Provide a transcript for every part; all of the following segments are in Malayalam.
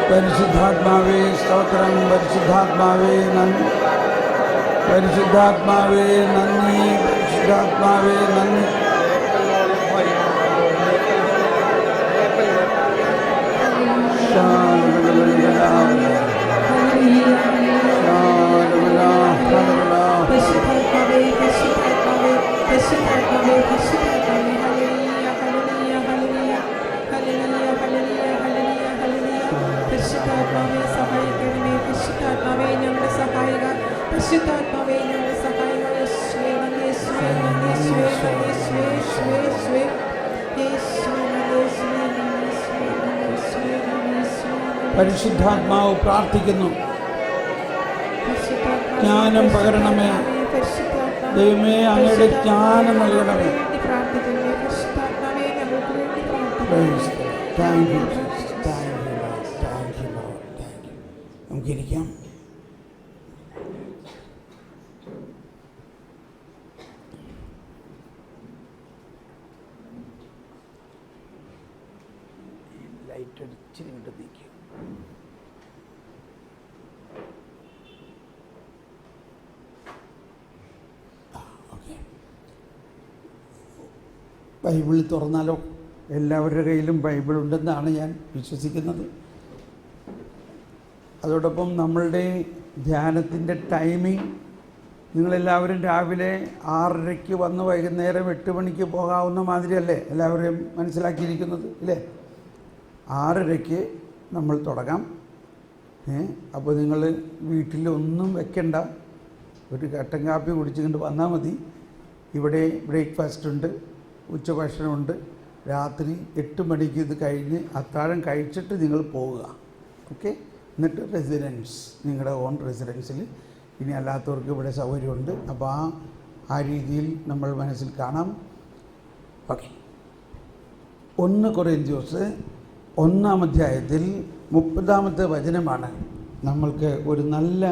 പരിശുദ്ധാത്മാവേ സ്തോത്രം, പരിശുദ്ധാത്മാവേ നന്ദി, പരിശുദ്ധാത്മാവേ നന്ദി, പരിശുദ്ധാത്മാവേ നന്ദി. പരിശുദ്ധാത്മാവ് പ്രാർത്ഥിക്കുന്നു, ജ്ഞാനം പകരണമേ ദൈവമേ, അങ്ങയുടെ ജ്ഞാനം നൽകണമേ. നമുക്കിരിക്കാം. ലൈറ്റ് അടിച്ചിരി കൊണ്ട് നീക്കി. ബൈബിൾ തുറന്നാലോ? എല്ലാവരുടെ കയ്യിലും ബൈബിൾ ഉണ്ടെന്നാണ് ഞാൻ വിശ്വസിക്കുന്നത്. അതോടൊപ്പം നമ്മളുടെ ധ്യാനത്തിൻ്റെ ടൈമിംഗ്, നിങ്ങളെല്ലാവരും രാവിലെ 6:30 വന്ന് വൈകുന്നേരം 8 മണിക്ക് പോകാവുന്ന മാതിരിയല്ലേ എല്ലാവരെയും മനസ്സിലാക്കിയിരിക്കുന്നത്, ഇല്ലേ? 6:30 നമ്മൾ തുടങ്ങാം. അപ്പോൾ നിങ്ങൾ വീട്ടിലൊന്നും വെക്കണ്ട, ഒരു കട്ടൻ കാപ്പി കുടിച്ചുകൊണ്ട് വന്നാൽ മതി. ഇവിടെ ബ്രേക്ക്ഫാസ്റ്റ് ഉണ്ട്, ഉച്ചഭക്ഷണമുണ്ട്. രാത്രി 8 മണിക്ക് ഇത് കഴിഞ്ഞ് അത്താഴം കഴിച്ചിട്ട് നിങ്ങൾ പോവുക. ഓക്കെ? എന്നിട്ട് റെസിഡൻസ്, നിങ്ങളുടെ ഓൺ റെസിഡൻസിൽ. ഇനി അല്ലാത്തവർക്ക് ഇവിടെ സൗകര്യമുണ്ട്. അപ്പോൾ ആ രീതിയിൽ നമ്മൾ മനസ്സിൽ കാണാം. ഓക്കെ. 1 കൊറിന്ത്യൻസ് 1-ാം അധ്യായത്തിൽ 30-ാമത്തെ വചനമാണ് നമ്മൾക്ക് ഒരു നല്ല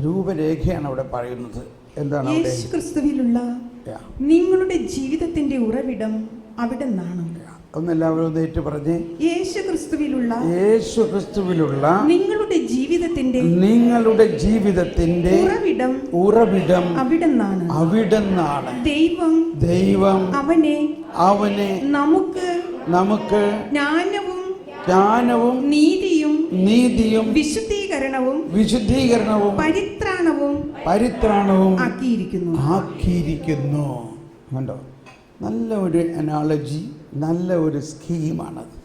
രൂപരേഖയാണ് അവിടെ പറയുന്നത്. എന്താണ്? യേശു ക്രിസ്തുവിലുള്ള നിങ്ങളുടെ ജീവിതത്തിന്റെ ഉറവിടം അവിടെ നിന്നാണ്. ഒന്നെല്ലാവരും ഒന്ന് ഏറ്റു പറഞ്ഞേ. യേശു ക്രിസ്തുവിലുള്ള നിങ്ങളുടെ ജീവിതത്തിന്റെ ഉറവിടം അവിടെ നിന്നാണ്. ദൈവം അവനെ നമുക്ക് ജ്ഞാനവും നീതിയും വിശുദ്ധീകരണവും പരിത്രാണവും ആക്കിയിരിക്കുന്നു. കണ്ടോ? നല്ല ഒരു അനാളജി, നല്ല ഒരു സ്കീമാണത്.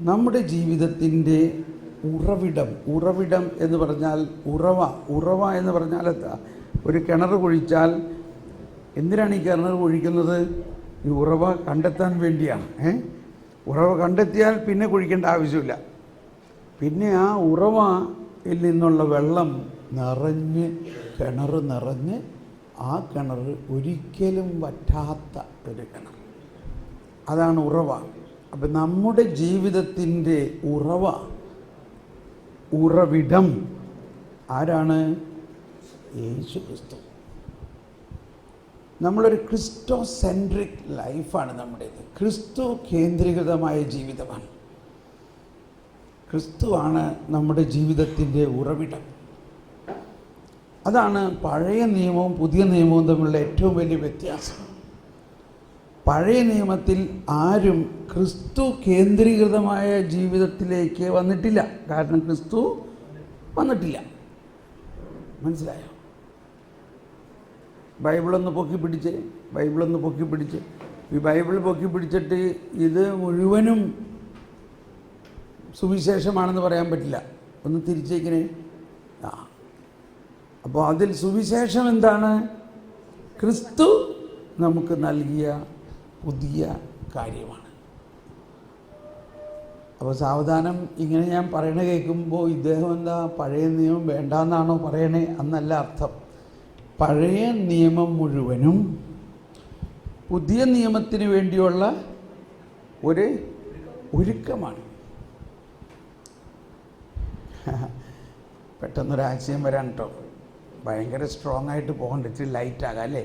നമ്മുടെ ജീവിതത്തിൻ്റെ ഉറവിടം എന്ന് പറഞ്ഞാൽ ഉറവ എന്ന് പറഞ്ഞാൽ എന്താ? ഒരു കിണർ കുഴിച്ചാൽ എന്തിനാണ് ഈ കിണർ കുഴിക്കുന്നത്? ഈ ഉറവ കണ്ടെത്താൻ വേണ്ടിയാണ്. ഉറവ കണ്ടെത്തിയാൽ പിന്നെ കുഴിക്കേണ്ട ആവശ്യമില്ല. പിന്നെ ആ ഉറവയിൽ നിന്നുള്ള വെള്ളം കിണർ നിറഞ്ഞ് ആ കിണർ ഒരിക്കലും വറ്റാത്ത ഒരു കിണർ. അതാണ് ഉറവ. അപ്പം നമ്മുടെ ജീവിതത്തിൻ്റെ ഉറവിടം ആരാണ്? യേശു ക്രിസ്തു. നമ്മളൊരു ക്രിസ്റ്റോ സെൻട്രിക് ലൈഫാണ് നമ്മുടേത്. ക്രിസ്തു കേന്ദ്രീകൃതമായ ജീവിതമാണ്. ക്രിസ്തുവാണ് നമ്മുടെ ജീവിതത്തിൻ്റെ ഉറവിടം. അതാണ് പഴയ നിയമവും പുതിയ നിയമവും തമ്മിലുള്ള ഏറ്റവും വലിയ വ്യത്യാസം. പഴയ നിയമത്തിൽ ആരും ക്രിസ്തു കേന്ദ്രീകൃതമായ ജീവിതത്തിലേക്ക് വന്നിട്ടില്ല. കാരണം ക്രിസ്തു വന്നിട്ടില്ല. മനസ്സിലായോ? ബൈബിളൊന്ന് പൊക്കി പിടിച്ച് ഈ ബൈബിൾ പൊക്കി പിടിച്ചിട്ട് ഇത് മുഴുവനും സുവിശേഷമാണെന്ന് പറയാൻ പറ്റില്ല. ഒന്ന് തിരിച്ചേക്കിനെ. അപ്പോൾ അതിൽ സുവിശേഷം എന്താണ്? ക്രിസ്തു നമുക്ക് നൽകിയ പുതിയ കാര്യമാണ്. അപ്പോൾ സാവധാനം ഇങ്ങനെ ഞാൻ പറയണ കേൾക്കുമ്പോൾ ഇദ്ദേഹം എന്താ പഴയ നിയമം വേണ്ടാന്നാണോ പറയണേ? എന്നല്ല അർത്ഥം. പഴയ നിയമം മുഴുവനും പുതിയ നിയമത്തിന് വേണ്ടിയുള്ള ഒരു ഒരുക്കമാണ്. പെട്ടെന്നൊരാശയം വരാൻ കേട്ടോ. ഭയങ്കര സ്ട്രോങ് ആയിട്ട് പോകേണ്ട, ഇച്ചിരി ലൈറ്റാകാം അല്ലേ?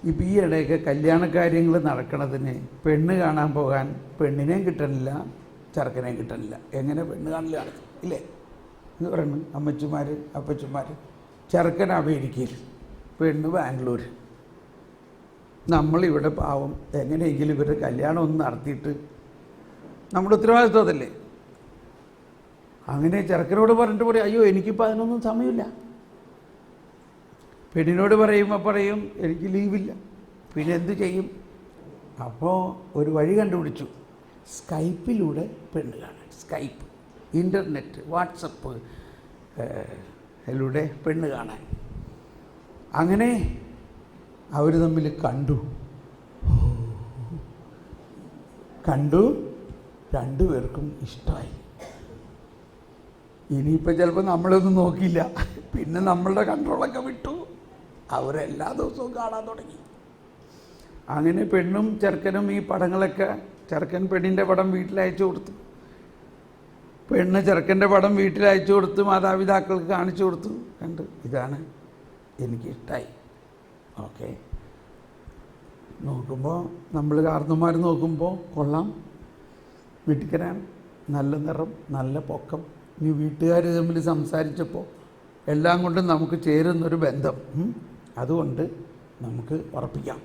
ഇപ്പം ഈ ഇടയൊക്കെ കല്യാണ കാര്യങ്ങൾ നടക്കണതിന് പെണ്ണ് കാണാൻ പോകാൻ പെണ്ണിനെയും കിട്ടണില്ല, ചെറുക്കനെയും കിട്ടണില്ല. എങ്ങനെ പെണ്ണ് കാണില്ല നടക്കും ഇല്ലേ എന്ന് പറയുന്നു. അമ്മച്ചിമാർ അപ്പച്ചന്മാർ, ചെറുക്കൻ അമേരിക്കയിൽ, പെണ്ണ് ബാംഗ്ലൂർ. നമ്മളിവിടെ പാവം എങ്ങനെയെങ്കിലും ഇവരുടെ കല്യാണം ഒന്ന് നടത്തിയിട്ട് നമ്മുടെ ഉത്തരവാദിത്വം അതല്ലേ. അങ്ങനെ ചെറുക്കനോട് പറഞ്ഞിട്ട് പറയും, അയ്യോ എനിക്കിപ്പോൾ അതിനൊന്നും സമയമില്ല. പെണ്ണിനോട് പറയുമ്പോൾ പറയും എനിക്ക് ലീവില്ല. പിന്നെ എന്ത് ചെയ്യും? അപ്പോൾ ഒരു വഴി കണ്ടുപിടിച്ചു, സ്കൈപ്പിലൂടെ പെണ്ണ് കാണാൻ. സ്കൈപ്പ്, ഇൻ്റർനെറ്റ്, വാട്സപ്പ് യിലൂടെ പെണ്ണ് കാണാൻ. അങ്ങനെ അവർ തമ്മിൽ കണ്ടു, രണ്ടുപേർക്കും ഇഷ്ടമായി. ഇനിയിപ്പോൾ ചിലപ്പോൾ നമ്മളൊന്നും നോക്കിയില്ല, പിന്നെ നമ്മളുടെ കൺട്രോളൊക്കെ വിട്ടു, അവരെല്ലാ ദിവസവും കാണാൻ തുടങ്ങി. അങ്ങനെ പെണ്ണും ചെറുക്കനും ഈ പടങ്ങളൊക്കെ, ചെറുക്കൻ പെണ്ണിൻ്റെ പടം വീട്ടിലയച്ചു കൊടുത്തു, പെണ്ണ് ചെറുക്കൻ്റെ പടം വീട്ടിലയച്ചു കൊടുത്ത് മാതാപിതാക്കൾക്ക് കാണിച്ചു കൊടുത്തു. കണ്ട്, ഇതാണ് എനിക്കിഷ്ടമായി. ഓക്കെ, നോക്കുമ്പോൾ നമ്മൾ കാർന്നമാർ നോക്കുമ്പോൾ കൊള്ളാം, വീട്ടിക്കരാൻ, നല്ല നിറം, നല്ല പൊക്കം. ഇനി വീട്ടുകാർ തമ്മിൽ സംസാരിച്ചപ്പോൾ എല്ലാം കൊണ്ടും നമുക്ക് ചേരുന്നൊരു ബന്ധം, അതുകൊണ്ട് നമുക്ക് ഉറപ്പിക്കാം.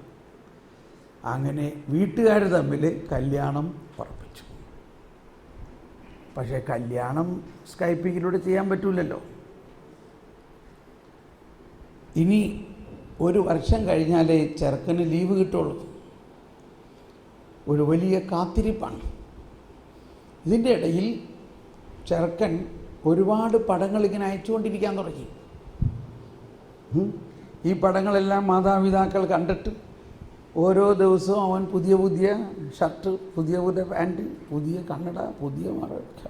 അങ്ങനെ വീട്ടുകാർ തമ്മിൽ കല്യാണം ഉറപ്പിച്ചു. പക്ഷേ കല്യാണം സ്കൈപ്പിങ്ങിലൂടെ ചെയ്യാൻ പറ്റില്ലല്ലോ. ഇനി ഒരു വർഷം കഴിഞ്ഞാലേ ചെറുക്കന് ലീവ് കിട്ടുള്ളൂ. ഒരു വലിയ കാത്തിരിപ്പാണ്. ഇതിൻ്റെ ഇടയിൽ ചെറുക്കൻ ഒരുപാട് പടങ്ങൾ ഇങ്ങനെ അയച്ചുകൊണ്ടിരിക്കാൻ തുടങ്ങി. ഈ പടങ്ങളെല്ലാം മാതാപിതാക്കൾ കണ്ടിട്ട് ഓരോ ദിവസവും അവൻ പുതിയ പുതിയ ഷർട്ട്, പുതിയ പുതിയ പാൻറ്റ്, പുതിയ കണ്ണട, പുതിയ മറക്ക,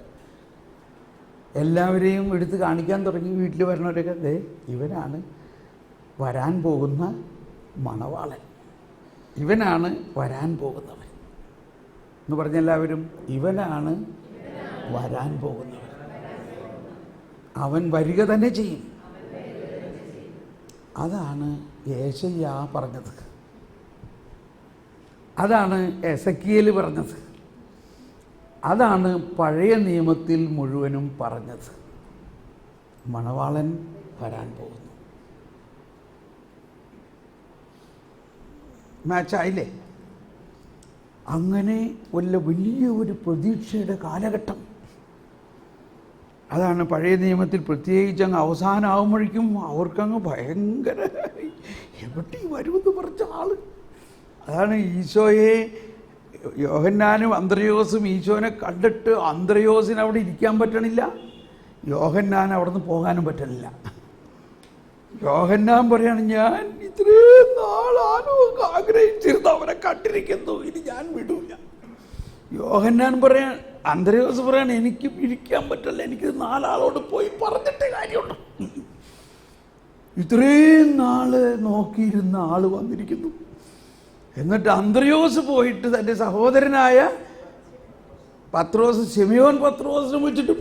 എല്ലാവരെയും എടുത്ത് കാണിക്കാൻ തുടങ്ങി. വീട്ടിൽ വരുന്നവരൊക്കെ, ദേ ഇവനാണ് വരാൻ പോകുന്ന മണവാളൻ, ഇവനാണ് വരാൻ പോകുന്നവൻ എന്ന് പറഞ്ഞ എല്ലാവരും, ഇവനാണ് വരാൻ പോകുന്നവൻ, അവൻ വരിക തന്നെ ചെയ്യും. അതാണ് യേശയ്യാ പറഞ്ഞത്, അതാണ് എസക്കിയേൽ പറഞ്ഞത്, അതാണ് പഴയ നിയമത്തിൽ മുഴുവനും പറഞ്ഞത്. മണവാളൻ വരാൻ പോകുന്നു. മാച്ചായില്ലേ? അങ്ങനെ വലിയ ഒരു പ്രതീക്ഷയുടെ കാലഘട്ടം. അതാണ് പഴയ നിയമത്തിൽ പ്രത്യേകിച്ച് അങ്ങ് അവസാനമാകുമ്പോഴേക്കും അവർക്കങ്ങ് ഭയങ്കര എവിടെ വരുമെന്ന് പറഞ്ഞ ആൾ. അതാണ് ഈശോയെ, യോഹന്നാനും അന്ത്രയോസും ഈശോനെ കണ്ടിട്ട് അന്ത്രയോസിന് അവിടെ ഇരിക്കാൻ പറ്റണില്ല, യോഹന്നാൻ അവിടെ നിന്ന് പോകാനും പറ്റണില്ല. യോഹന്നാൻ പറയാണ്, ഞാൻ ഇത്രയും നാളാണോ ആഗ്രഹിച്ചിരുന്നു അവനെ കണ്ടിരിക്കുന്നു, ഇനി ഞാൻ വിടൂല. യോഹന്നാൻ പറയാൻ, അന്ത്രയോസ് പറയാണ്, എനിക്ക് ഇരിക്കാൻ പറ്റില്ല, എനിക്ക് 4 ആളോട് പോയി പറഞ്ഞിട്ട് കാര്യമുണ്ട്. ഇത്രയും നാള് നോക്കിയിരുന്ന ആള് വന്നിരിക്കുന്നു. എന്നിട്ട് അന്ത്രയോസ് പോയിട്ട് തൻ്റെ സഹോദരനായ പത്രോസ്, ശിമയോൻ പത്രോസിനെ വിളിച്ചിട്ട്,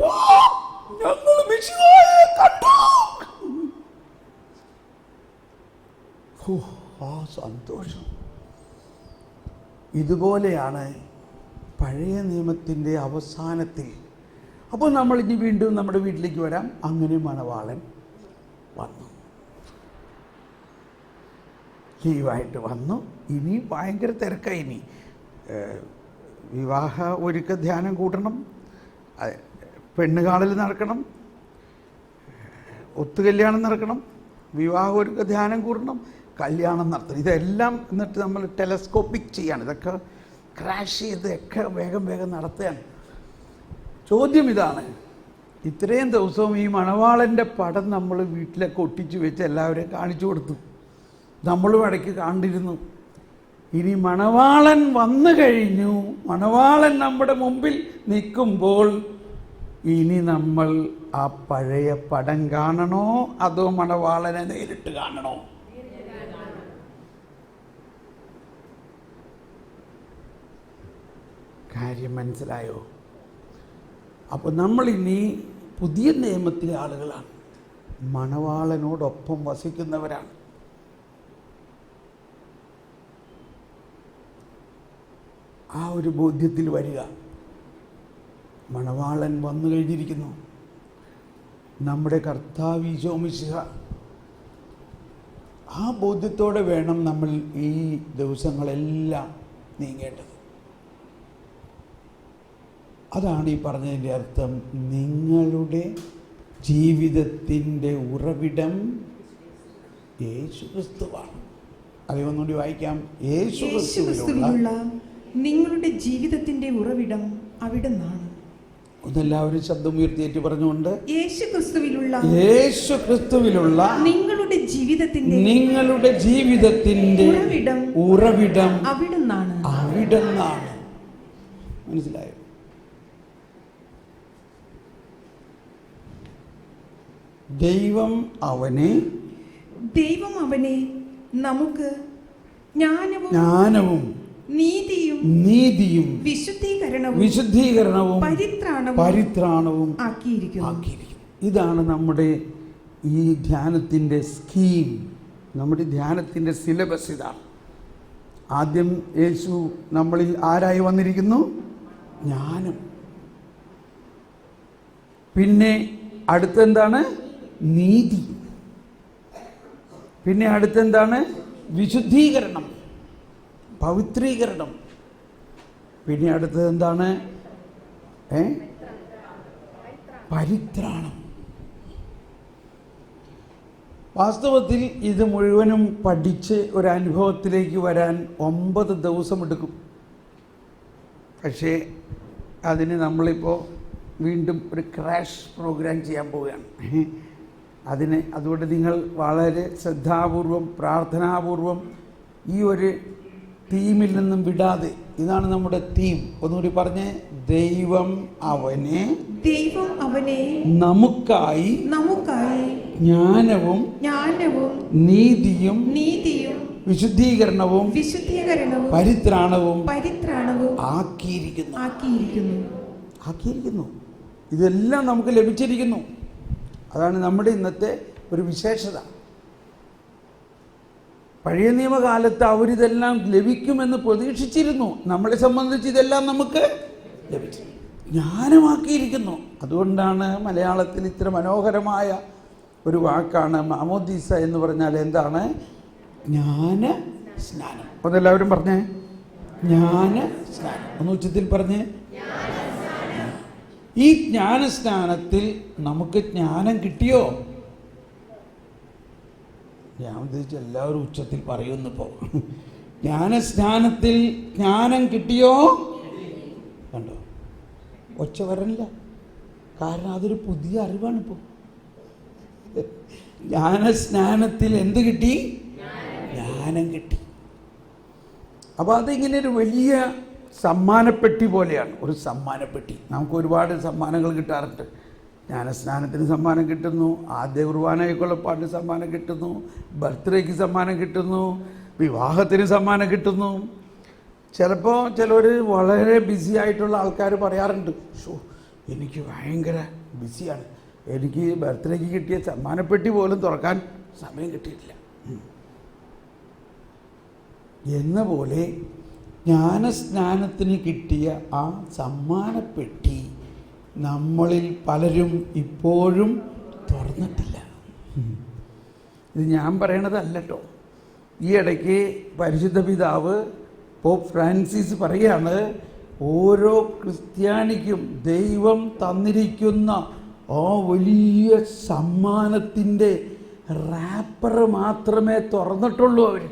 ഞങ്ങൾ മിശിഹായെ കണ്ടു. ആ സന്തോഷം. ഇതുപോലെയാണ് പഴയ നിയമത്തിൻ്റെ അവസാനത്തിൽ. അപ്പോൾ നമ്മൾ ഇനി വീണ്ടും നമ്മുടെ വീട്ടിലേക്ക് വരാം. അങ്ങനെ മണവാളൻ വന്നു, ലീവായിട്ട് വന്നു. ഇനി ഭയങ്കര തിരക്കായി. ഇനി വിവാഹ ഒരുക്ക ധ്യാനം കൂട്ടണം, പെണ്ണ് കാണൽ നടക്കണം, ഒത്തുകല്യാണം നടക്കണം, വിവാഹ ഒരുക്ക ധ്യാനം കൂട്ടണം, കല്യാണം നടത്തണം. ഇതെല്ലാം എന്നിട്ട് നമ്മൾ ടെലസ്കോപ്പിക് ചെയ്യാണ്. ഇതൊക്കെ ക്രാഷ് ചെയ്തൊക്കെ വേഗം വേഗം നടത്തുകയാണ്. ചോദ്യം ഇതാണ്, ഇത്രയും ദിവസവും ഈ മണവാളൻ്റെ പടം നമ്മൾ വീട്ടിലൊക്കെ ഒട്ടിച്ചു വെച്ച് എല്ലാവരെയും കാണിച്ചു കൊടുത്തു, നമ്മളും ഇടയ്ക്ക് കണ്ടിരുന്നു. ഇനി മണവാളൻ വന്നു കഴിഞ്ഞു, മണവാളൻ നമ്മുടെ മുമ്പിൽ നിൽക്കുമ്പോൾ ഇനി നമ്മൾ ആ പഴയ പടം കാണണോ അതോ മണവാളനെ നേരിട്ട് കാണണോ? കാര്യം മനസ്സിലായോ? അപ്പോൾ നമ്മളിനി പുതിയ നിയമത്തിലെ ആളുകളാണ്, മണവാളനോടൊപ്പം വസിക്കുന്നവരാണ്. ആ ഒരു ബോധ്യത്തിൽ വരിക. മണവാളൻ വന്നു കഴിഞ്ഞിരിക്കുന്നു. നമ്മുടെ കർത്താവ് ഈശോ മിശിഹ. ആ ബോധ്യത്തോടെ വേണം നമ്മൾ ഈ ദിവസങ്ങളെല്ലാം നീങ്ങേണ്ടത്. അതാണ് ഈ പറഞ്ഞതിൻ്റെ അർത്ഥം. നിങ്ങളുടെ ജീവിതത്തിൻ്റെ ഉറവിടം യേശുക്രിസ്തുവാണ്. അത് ഒന്നുകൂടി വായിക്കാം. യേശുക്രിസ്തുവിലുള്ള നിങ്ങളുടെ ജീവിതത്തിന്റെ ഉറവിടം അവിടുന്നാണ്. ഒന്നെല്ലാവരും ശബ്ദം ഉയർത്തിയേറ്റ് പറഞ്ഞുകൊണ്ട്, യേശുക്രിസ്തുവിലുള്ള നിങ്ങളുടെ ജീവിതത്തിന്റെ ഉറവിടം അവിടുന്നാണ്. അവിടുന്നാണ്. മനസ്സിലായോ? ദൈവം അവനെ നമുക്ക് ജ്ഞാനവും നീതിയും വിശുദ്ധീകരണവും പരിത്രാണവും ആക്കിയിരിക്കുന്നു. ഇതാണ് നമ്മുടെ ഈ ധ്യാനത്തിൻ്റെ സ്കീം, നമ്മുടെ ധ്യാനത്തിൻ്റെ സിലബസ് ഇതാണ്. ആദ്യം യേശു നമ്മളിൽ ആരായി വന്നിരിക്കുന്നു? ജ്ഞാനം. പിന്നെ അടുത്തെന്താണ്? നീതി. പിന്നെ അടുത്തെന്താണ്? വിശുദ്ധീകരണം, പവിത്രീകരണം. പിന്നെ അടുത്തത് എന്താണ്? പരിത്രാണം. വാസ്തവത്തിൽ ഇത് മുഴുവനും പഠിച്ച് ഒരനുഭവത്തിലേക്ക് വരാൻ 9 ദിവസമെടുക്കും. പക്ഷേ അതിന് നമ്മളിപ്പോൾ വീണ്ടും ഒരു ക്രാഷ് പ്രോഗ്രാം ചെയ്യാൻ പോവുകയാണ്. അതുകൊണ്ട് നിങ്ങൾ വളരെ ശ്രദ്ധാപൂർവം പ്രാർത്ഥനാപൂർവം ഈ ഒരു തീമിൽ നിന്നും വിടാതെ, ഇതാണ് നമ്മുടെ തീം. ഒന്നുകൂടി പറഞ്ഞേ. ദൈവം അവനെ നമുക്കായി ജ്ഞാനവും നീതിയും വിശുദ്ധീകരണവും പരിത്രാണവും ആക്കിയിരിക്കുന്നു. ഇതെല്ലാം നമുക്ക് ലഭിച്ചിരിക്കുന്നു. അതാണ് നമ്മുടെ ഇന്നത്തെ ഒരു വിശേഷത. പഴയ നിയമകാലത്ത് അവരിതെല്ലാം ലഭിക്കുമെന്ന് പ്രതീക്ഷിച്ചിരുന്നു. നമ്മളെ സംബന്ധിച്ച് ഇതെല്ലാം നമുക്ക് ലഭിച്ചു, ജ്ഞാനമാക്കിയിരിക്കുന്നു. അതുകൊണ്ടാണ് മലയാളത്തിൽ ഇത്ര മനോഹരമായ ഒരു വാക്കാണ് മാമോദീസ എന്ന് പറഞ്ഞാൽ. എന്താണ്? ജ്ഞാന സ്നാനം. അതെല്ലാവരും പറഞ്ഞേ, ജ്ഞാന സ്നാനം. ഒന്ന് ഉച്ചത്തിൽ പറഞ്ഞേ. ഈ ജ്ഞാനസ്നാനത്തിൽ നമുക്ക് ജ്ഞാനം കിട്ടിയോ? ഞാൻ ഉദ്ദേശിച്ച് എല്ലാവരും ഉച്ചത്തിൽ പറയുന്നിപ്പോ. ജ്ഞാനസ്നാനത്തിൽ ജ്ഞാനം കിട്ടിയോ? കണ്ടോ? ഒച്ച വരണില്ല. കാരണം അതൊരു പുതിയ അറിവാണിപ്പോൾ. ജ്ഞാനസ്നാനത്തിൽ എന്ത് കിട്ടി? ജ്ഞാനം കിട്ടി. അപ്പോൾ അതിങ്ങനെ ഒരു വലിയ സമ്മാനപ്പെട്ടി പോലെയാണ്. ഒരു സമ്മാനപ്പെട്ടി. നമുക്ക് ഒരുപാട് സമ്മാനങ്ങൾ കിട്ടാറുണ്ട്. ജ്ഞാനസ്നാനത്തിന് സമ്മാനം കിട്ടുന്നു, ആദ്യ കുർബാനയ്ക്കുള്ള പാട്ടിന് സമ്മാനം കിട്ടുന്നു, ബർത്ത്ഡേക്ക് സമ്മാനം കിട്ടുന്നു, വിവാഹത്തിന് സമ്മാനം കിട്ടുന്നു. ചിലപ്പോൾ ചിലർ വളരെ ബിസി ആയിട്ടുള്ള ആൾക്കാർ പറയാറുണ്ട്, ഷോ എനിക്ക് ഭയങ്കര ബിസിയാണ്, എനിക്ക് ബർത്ത്ഡേക്ക് കിട്ടിയ സമ്മാനപ്പെട്ടി പോലും തുറക്കാൻ സമയം കിട്ടിയിട്ടില്ല എന്ന പോലെ ജ്ഞാനസ്നാനത്തിന് കിട്ടിയ ആ സമ്മാനപ്പെട്ടി നമ്മളിൽ പലരും ഇപ്പോഴും തുറന്നിട്ടില്ല. ഇത് ഞാൻ പറയണതല്ല കേട്ടോ. ഈ ഇടയ്ക്ക് പരിശുദ്ധ പിതാവ് പോപ്പ് ഫ്രാൻസിസ് പറയാണ്, ഓരോ ക്രിസ്ത്യാനിക്കും ദൈവം തന്നിരിക്കുന്ന ആ വലിയ സമ്മാനത്തിൻ്റെ റാപ്പർ മാത്രമേ തുറന്നിട്ടുള്ളൂ അവർ.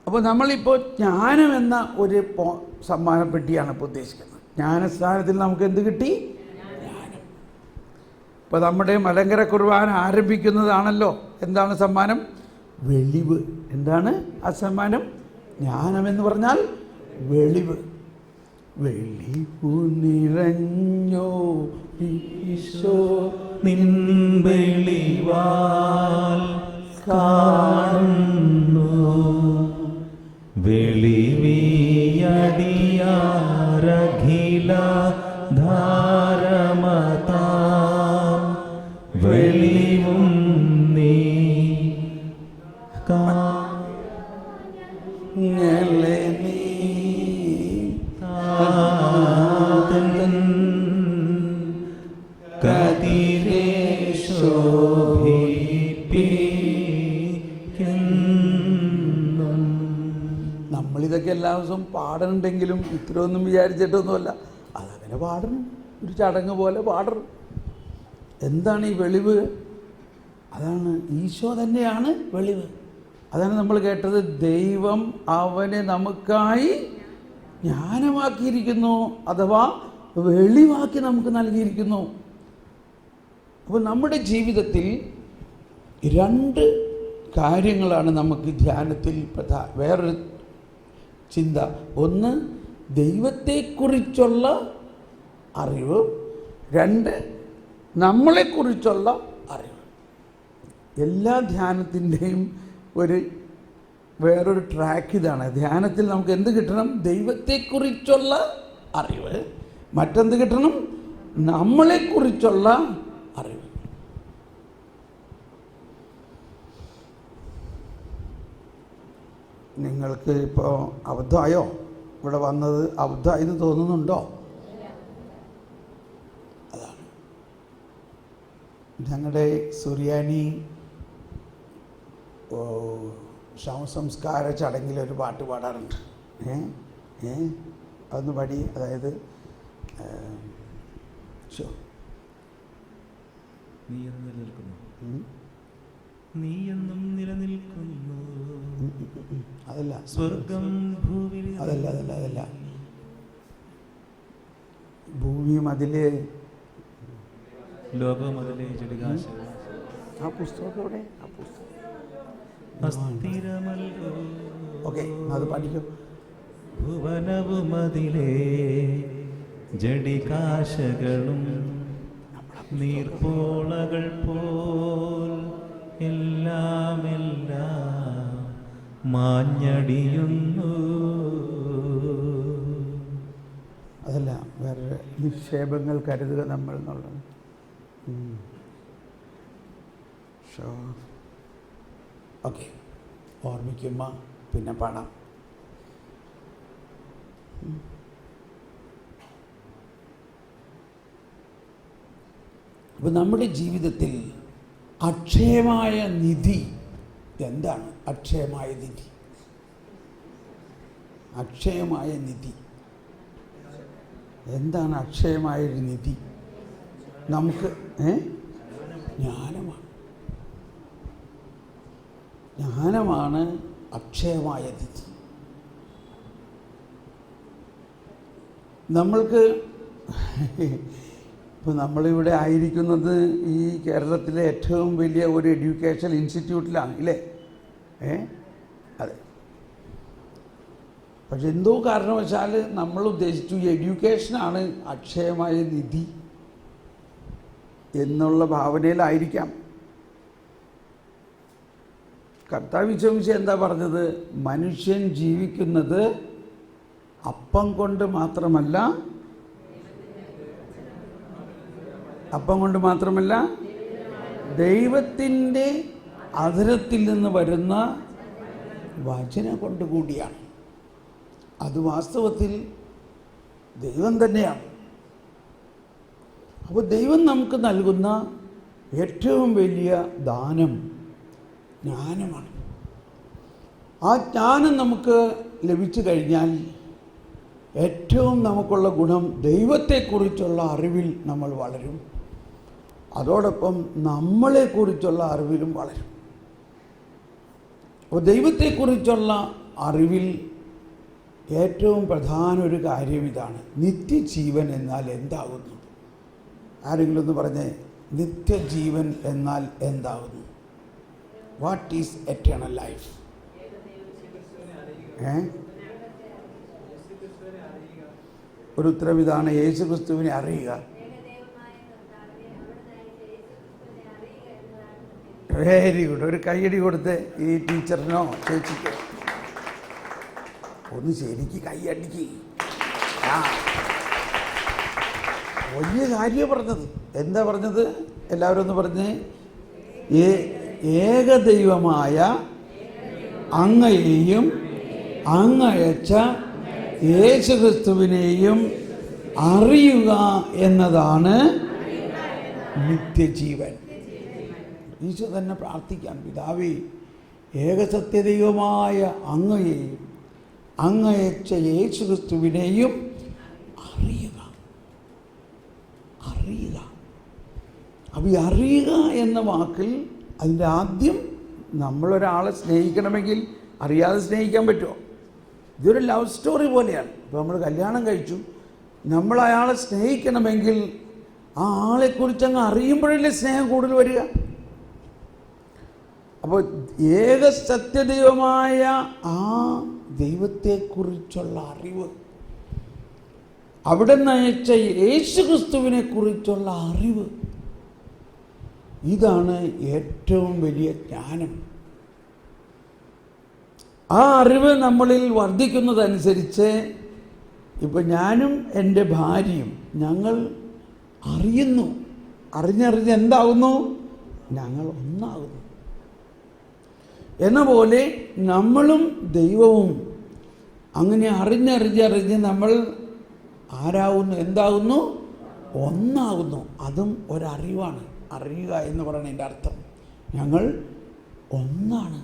അപ്പോൾ നമ്മളിപ്പോൾ ജ്ഞാനം എന്ന ഒരു സമ്മാനപ്പെട്ടിയാണ് ഇപ്പോൾ ഉദ്ദേശിക്കുന്നത്. ജ്ഞാനസ്ഥാനത്തിൽ നമുക്ക് എന്ത് കിട്ടി? ജ്ഞാനം. ഇപ്പോൾ നമ്മുടെ മലങ്കര കുർബാന ആരംഭിക്കുന്നതാണല്ലോ. എന്താണ് സമ്മാനം? വെളിവ്. എന്താണ് ആ സമ്മാനം? ജ്ഞാനം എന്ന് പറഞ്ഞാൽ വെളിവ്. വെളിവു നിറഞ്ഞോ ഈശോ നിൻ വെളിവാൽ കാണുന്നു, വെളിവിയടിയാരഖില ധാരമതാം വെളിവും നീ ഞങ്ങളെ നീ താതൻ കതിരേ ശോഭിപ്പിക്കുന്നു. നമ്മളിതൊക്കെ എല്ലാ ദിവസവും പാടണുണ്ടെങ്കിലും ഇത്രയൊന്നും വിചാരിച്ചിട്ടൊന്നുമല്ല, അതങ്ങനെ പാടണം, ഒരു ചടങ്ങ് പോലെ പാടണം. എന്താണ് ഈ വെളിവ്? അതാണ് ഈശോ തന്നെയാണ് വെളിവ്. അതാണ് നമ്മൾ കേട്ടത്, ദൈവം അവനെ നമുക്കായി ജ്ഞാനമാക്കിയിരിക്കുന്നു, അഥവാ വെളിവാക്കി നമുക്ക് നൽകിയിരിക്കുന്നു. അപ്പോൾ നമ്മുടെ ജീവിതത്തിൽ രണ്ട് കാര്യങ്ങളാണ് നമുക്ക് ധ്യാനത്തിൽ വേറൊരു ചിന്ത. ഒന്ന് ദൈവത്തെക്കുറിച്ചുള്ള അറിവ്, രണ്ട് നമ്മളെക്കുറിച്ചുള്ള അറിവ്. എല്ലാ ധ്യാനത്തിൻ്റെയും വേറൊരു ട്രാക്ക് ഇതാണ്. ധ്യാനത്തിൽ നമുക്ക് എന്ത് കിട്ടണം? ദൈവത്തെക്കുറിച്ചുള്ള അറിവ്. മറ്റെന്ത് കിട്ടണം? നമ്മളെക്കുറിച്ചുള്ള അറിവ്. നിങ്ങൾക്ക് ഇപ്പോൾ അബദ്ധമായോ? ഇവിടെ വന്നത് അബദ്ധമായെന്ന് തോന്നുന്നുണ്ടോ? അതാണ് ഞങ്ങളുടെ സുറിയാനി ശവസംസ്കാര ചടങ്ങിൽ ഒരു പാട്ട് പാടാറുണ്ട്. അതൊന്ന് പാടി. അതായത് നീ എന്നും നിലനിൽക്കുന്നു, അതല്ല, സ്വർഗം ഭൂമിയിൽ, അതല്ല ഭൂമിയും അതില് ലോകം അതിലെ ജടികാശം. ആ പുസ്തകം എവിടെ? ആ പുസ്തകം അസ്ഥിരമല്ലോ. ഓക്കെ, അത് പഠിക്കും. ഭുവനവുമതിലെ ജടികാശകളും നീർപ്പോളകൾ പോൽ എല്ലാം മാഞ്ഞടിയുന്നു. അതല്ല, വേറെ നിക്ഷേപങ്ങൾ കരുതുക നമ്മൾ എന്നുള്ളത്. ഓക്കെ, ഓർമ്മിക്കുമ്പോൾ പിന്നെ പാടാം. അപ്പോൾ നമ്മുടെ ജീവിതത്തിൽ അക്ഷയമായ നിധി എന്താണ്? അക്ഷയമായ നിധി, അക്ഷയമായ നിധി എന്താണ്? അക്ഷയമായൊരു നിധി നമുക്ക് ജ്ഞാനമാണ്. ജ്ഞാനമാണ് അക്ഷയമായ നിധി. നമ്മൾക്ക് ഇപ്പോൾ നമ്മളിവിടെ ആയിരിക്കുന്നത് ഈ കേരളത്തിലെ ഏറ്റവും വലിയ ഒരു എഡ്യൂക്കേഷൻ ഇൻസ്റ്റിറ്റ്യൂട്ടിലാണ്, ഇല്ലേ? അതെ. പക്ഷെ എന്തോ കാരണവശാൽ നമ്മൾ ഉദ്ദേശിച്ചു ഈ എഡ്യൂക്കേഷനാണ് അക്ഷയമായ നിധി എന്നുള്ള ഭാവനയിലായിരിക്കാം. കർത്താവ് ഈശോ എന്താ പറഞ്ഞത്? മനുഷ്യൻ ജീവിക്കുന്നത് അപ്പം കൊണ്ട് മാത്രമല്ല, ദൈവത്തിൻ്റെ അധരത്തിൽ നിന്ന് വരുന്ന വചനം കൊണ്ട് കൂടിയാണ്. അത് വാസ്തവത്തിൽ ദൈവം തന്നെയാണ്. അപ്പോൾ ദൈവം നമുക്ക് നൽകുന്ന ഏറ്റവും വലിയ ദാനം ജ്ഞാനമാണ്. ആ ജ്ഞാനം നമുക്ക് ലഭിച്ചു കഴിഞ്ഞാൽ ഏറ്റവും നമുക്കുള്ള ഗുണം ദൈവത്തെക്കുറിച്ചുള്ള അറിവിൽ നമ്മൾ വളരും, അതോടൊപ്പം നമ്മളെക്കുറിച്ചുള്ള അറിവിലും വളരും. അപ്പോൾ ദൈവത്തെക്കുറിച്ചുള്ള അറിവിൽ ഏറ്റവും പ്രധാന ഒരു കാര്യം ഇതാണ്: നിത്യജീവൻ എന്നാൽ എന്താകുന്നു? ആരെങ്കിലും ഒന്ന് പറഞ്ഞേ, നിത്യജീവൻ എന്നാൽ എന്താകുന്നു? What is eternal life? ഒരു ഉത്തരം ഇതാണ്: യേശു ക്രിസ്തുവിനെ അറിയുക. Very good. ഒരു കയ്യടി കൊടുത്ത് ഈ ടീച്ചറിനോ ചേച്ചിക്കോ ഒന്ന് ശരിക്ക് കൈയടിക്ക്. വലിയ കാര്യം പറഞ്ഞത്. എന്താ പറഞ്ഞത്? എല്ലാവരും ഒന്ന് പറഞ്ഞ്, ഏകദൈവമായ അങ്ങയെയും അങ്ങയച്ച യേശുക്രിസ്തുവിനെയും അറിയുക എന്നതാണ് നിത്യജീവൻ. ഈശോ തന്നെ പ്രാർത്ഥിക്കാം, പിതാവേ, ഏകസത്യദൈവമായ അങ്ങയെയും അങ്ങയച്ച യേശുക്രിസ്തുവിനെയും അറിയുക. അറിയുക. അപ്പോൾ ഈ അറിയുക എന്ന വാക്കിൽ അതിൻ്റെ ആദ്യം നമ്മളൊരാളെ സ്നേഹിക്കണമെങ്കിൽ അറിയാതെ സ്നേഹിക്കാൻ പറ്റുമോ? ഇതൊരു ലവ് സ്റ്റോറി പോലെയാണ്. ഇപ്പോൾ നമ്മൾ കല്യാണം കഴിച്ചു, നമ്മൾ അയാളെ സ്നേഹിക്കണമെങ്കിൽ ആ ആളെക്കുറിച്ച് അങ്ങ് അറിയുമ്പോഴല്ലേ സ്നേഹം കൂടുതൽ വരിക. അപ്പോൾ ഏക സത്യദൈവമായ ആ ദൈവത്തെക്കുറിച്ചുള്ള അറിവ്, അവിടെ നയിച്ച യേശുക്രിസ്തുവിനെ കുറിച്ചുള്ള അറിവ്, ഇതാണ് ഏറ്റവും വലിയ ജ്ഞാനം. ആ അറിവ് നമ്മളിൽ വർദ്ധിക്കുന്നതനുസരിച്ച് ഇപ്പം ഞാനും എൻ്റെ ഭാര്യയും ഞങ്ങൾ അറിയുന്നു. അറിഞ്ഞറിഞ്ഞ് എന്താകുന്നു? ഞങ്ങൾ ഒന്നാകുന്നു. എന്ന പോലെ നമ്മളും ദൈവവും അങ്ങനെ അറിഞ്ഞറിഞ്ഞ് നമ്മൾ ആരാകുന്നു? എന്താകുന്നു? ഒന്നാകുന്നു. അതും ഒരറിവാണ്. അറിയുക എന്ന് പറയുന്നതിൻ്റെ അർത്ഥം ഞങ്ങൾ ഒന്നാണ്.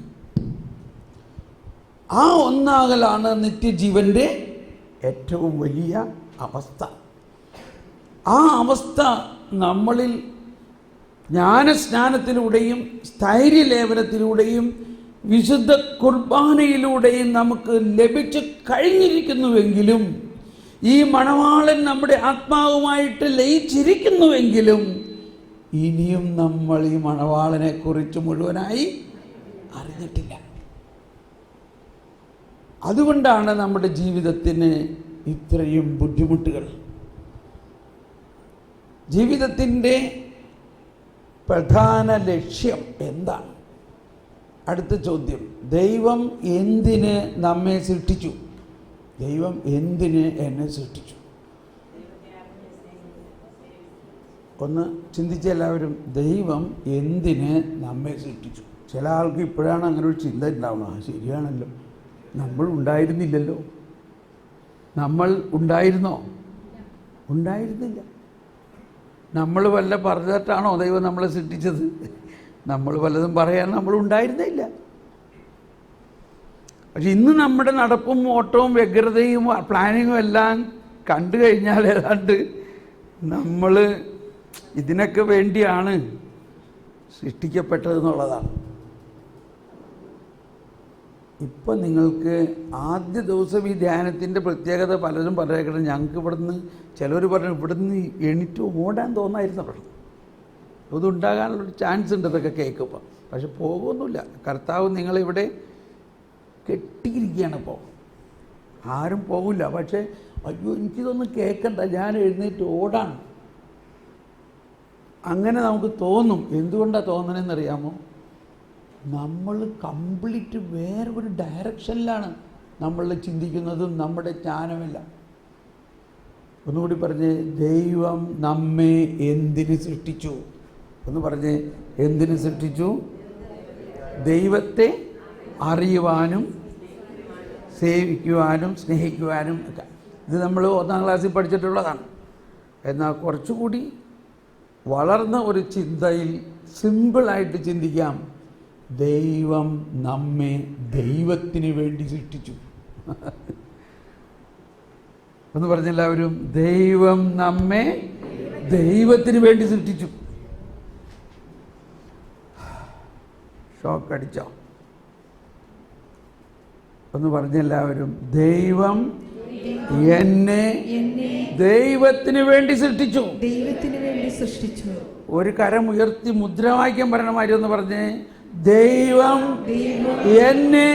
ആ ഒന്നാകലാണ് നിത്യജീവൻ്റെ ഏറ്റവും വലിയ അവസ്ഥ. ആ അവസ്ഥ നമ്മളിൽ ജ്ഞാനസ്നാനത്തിലൂടെയും സ്ഥൈര്യലേപനത്തിലൂടെയും വിശുദ്ധ കുർബാനയിലൂടെയും നമുക്ക് ലഭിച്ചു കഴിഞ്ഞിരിക്കുന്നുവെങ്കിലും, ഈ മണവാളൻ നമ്മുടെ ആത്മാവുമായിട്ട് ലയിച്ചിരിക്കുന്നുവെങ്കിലും, ഇനിയും നമ്മൾ ഈ മണവാളനെക്കുറിച്ച് മുഴുവനായി അറിഞ്ഞിട്ടില്ല. അതുകൊണ്ടാണ് നമ്മുടെ ജീവിതത്തിന് ഇത്രയും ബുദ്ധിമുട്ടുകൾ. ജീവിതത്തിൻ്റെ പ്രധാന ലക്ഷ്യം എന്താണ്? അടുത്ത ചോദ്യം, ദൈവം എന്തിന് നമ്മെ സൃഷ്ടിച്ചു? ദൈവം എന്തിന് എന്നെ സൃഷ്ടിച്ചു? ഒന്ന് ചിന്തിച്ച എല്ലാവരും, ദൈവം എന്തിന് നമ്മെ സൃഷ്ടിച്ചു? ചില ആൾക്ക് ഇപ്പോഴാണ് അങ്ങനെ ഒരു ചിന്ത ഉണ്ടാവുന്നത്. ശരിയാണല്ലോ, നമ്മൾ ഉണ്ടായിരുന്നില്ലല്ലോ. നമ്മൾ ഉണ്ടായിരുന്നോ? ഉണ്ടായിരുന്നില്ല. നമ്മൾ വല്ല പറഞ്ഞിട്ടാണോ ദൈവം നമ്മളെ സൃഷ്ടിച്ചത്? നമ്മൾ വല്ലതും പറയാൻ നമ്മൾ ഉണ്ടായിരുന്നില്ല. പക്ഷെ ഇന്ന് നമ്മുടെ നടപ്പും ഓട്ടവും വ്യഗ്രതയും പ്ലാനിങ്ങും എല്ലാം കണ്ടു കഴിഞ്ഞാൽ ഏതാണ്ട് നമ്മൾ ഇതിനൊക്കെ വേണ്ടിയാണ് സൃഷ്ടിക്കപ്പെട്ടതെന്നുള്ളതാണ്. ഇപ്പം നിങ്ങൾക്ക് ആദ്യ ദിവസം ഈ ധ്യാനത്തിൻ്റെ പ്രത്യേകത പലരും പറയണം. ഞങ്ങൾക്ക് ഇവിടുന്ന് ചിലർ പറഞ്ഞു ഇവിടുന്ന് എണീറ്റ് ഓടാൻ തോന്നായിരുന്നു. പറഞ്ഞു അതുണ്ടാകാനുള്ളൊരു ചാൻസ് ഉണ്ട് ഇതൊക്കെ കേൾക്കുമ്പോൾ. പക്ഷെ പോകുമൊന്നുമില്ല. കർത്താവ് നിങ്ങളിവിടെ കെട്ടിയിരിക്കുകയാണ്. ഇപ്പോൾ ആരും പോകില്ല. പക്ഷേ അയ്യോ എനിക്കിതൊന്നും കേൾക്കണ്ട, ഞാൻ എഴുന്നേറ്റ് ഓടാണ്, അങ്ങനെ നമുക്ക് തോന്നും. എന്തുകൊണ്ടാണ് തോന്നണമെന്നറിയാമോ? നമ്മൾ കംപ്ലീറ്റ് വേറെ ഒരു ഡയറക്ഷനിലാണ് നമ്മൾ ചിന്തിക്കുന്നതും നമ്മുടെ ജ്ഞാനമില്ല. ഒന്നുകൂടി പറഞ്ഞ്, ദൈവം നമ്മെ എന്തിന് സൃഷ്ടിച്ചു? ഒന്ന് പറഞ്ഞ്, എന്തിന് സൃഷ്ടിച്ചു? ദൈവത്തെ അറിയുവാനും സേവിക്കുവാനും സ്നേഹിക്കുവാനും ഒക്കെ. ഇത് നമ്മൾ 1ാം ക്ലാസ്സിൽ പഠിച്ചിട്ടുള്ളതാണ്. എന്നാൽ കുറച്ചുകൂടി വളർന്ന ഒരു ചിന്തയിൽ സിമ്പിളായിട്ട് ചിന്തിക്കാം. ദൈവം നമ്മെ ദൈവത്തിന് വേണ്ടി സൃഷ്ടിച്ചു. ഒന്ന് പറഞ്ഞെല്ലാവരും, ദൈവം നമ്മെ ദൈവത്തിന് വേണ്ടി സൃഷ്ടിച്ചു. ഷോക്ക് അടിച്ചോ? ഒന്ന് പറഞ്ഞെല്ലാവരും, ദൈവം എന്നെ ദൈവത്തിന് വേണ്ടി സൃഷ്ടിച്ചു. ദൈവത്തിന് വേണ്ടി സൃഷ്ടിച്ചു. ഒരു കരം ഉയർത്തി മുദ്രാവാക്യം പറയണമാതിരി ഒന്ന് പറഞ്ഞേ, ദൈവം എന്നെ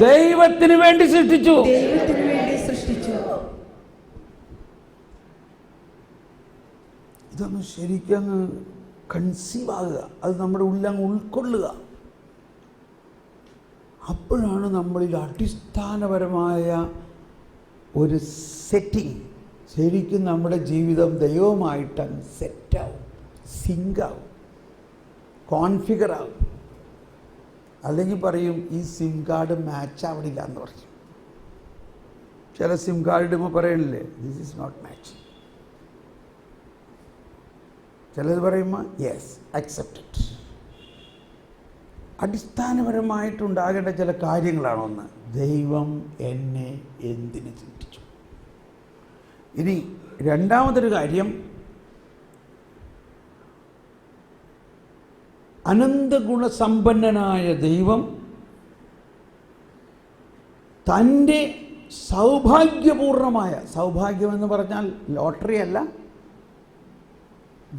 ദൈവത്തിന് വേണ്ടി സൃഷ്ടിച്ചു. ദൈവത്തിന് വേണ്ടി സൃഷ്ടിച്ചു. ഇതൊന്ന് ശരിക്കങ്ങ് കൺസീവ് ആകുക, അത് നമ്മുടെ ഉള്ളങ്ങ് ഉൾക്കൊള്ളുക. അപ്പോഴാണ് നമ്മളിൽ അടിസ്ഥാനപരമായ ഒരു സെറ്റിംഗ് ശരിക്കും നമ്മുടെ ജീവിതം ദൈവമായിട്ടങ്ങ് സെറ്റാവും, സിങ്കാവും, കോൺഫിഗറാവും. അല്ലെങ്കിൽ പറയും ഈ സിം കാർഡ് മാച്ച് ആവണില്ല എന്ന് പറയും. ചില സിം കാർഡ് ഇടുമ്പോൾ പറയണില്ലേ ദിസ് ഈസ് നോട്ട് മാച്ച്. ചിലത് പറയുമ്പോൾ യെസ് അക്സെപ്റ്റഡ്. അടിസ്ഥാനപരമായിട്ടുണ്ടാകേണ്ട ചില കാര്യങ്ങളാണ്. ഒന്ന്, ദൈവം എന്നെ എന്തിന് സൃഷ്ടിച്ചു. ഇനി രണ്ടാമതൊരു കാര്യം, അനന്തഗുണസമ്പന്നനായ ദൈവം തൻ്റെ സൗഭാഗ്യപൂർണമായ, സൗഭാഗ്യമെന്ന് പറഞ്ഞാൽ ലോട്ടറി അല്ല,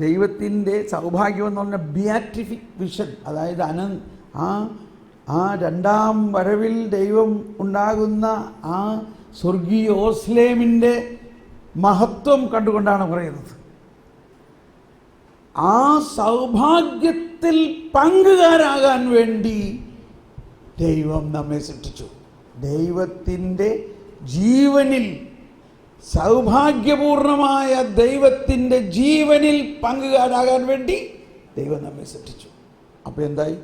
ദൈവത്തിൻ്റെ സൗഭാഗ്യം എന്ന് പറഞ്ഞാൽ ബിയാറ്റിഫിക് വിഷൻ, അതായത് ആ രണ്ടാം വരവിൽ ദൈവം ഉണ്ടാകുന്ന ആ സ്വർഗീയ ഓസ്ലേമിൻ്റെ മഹത്വം കണ്ടുകൊണ്ടാണ് പറയുന്നത്. ആ സൗഭാഗ്യത്തിൽ പങ്കുകാരാകാൻ വേണ്ടി ദൈവം നമ്മെ സൃഷ്ടിച്ചു. ദൈവത്തിൻ്റെ ജീവനിൽ, സൗഭാഗ്യപൂർണമായ ദൈവത്തിൻ്റെ ജീവനിൽ പങ്കുകാരാകാൻ വേണ്ടി ദൈവം നമ്മെ സൃഷ്ടിച്ചു. അപ്പോൾ എന്തായി?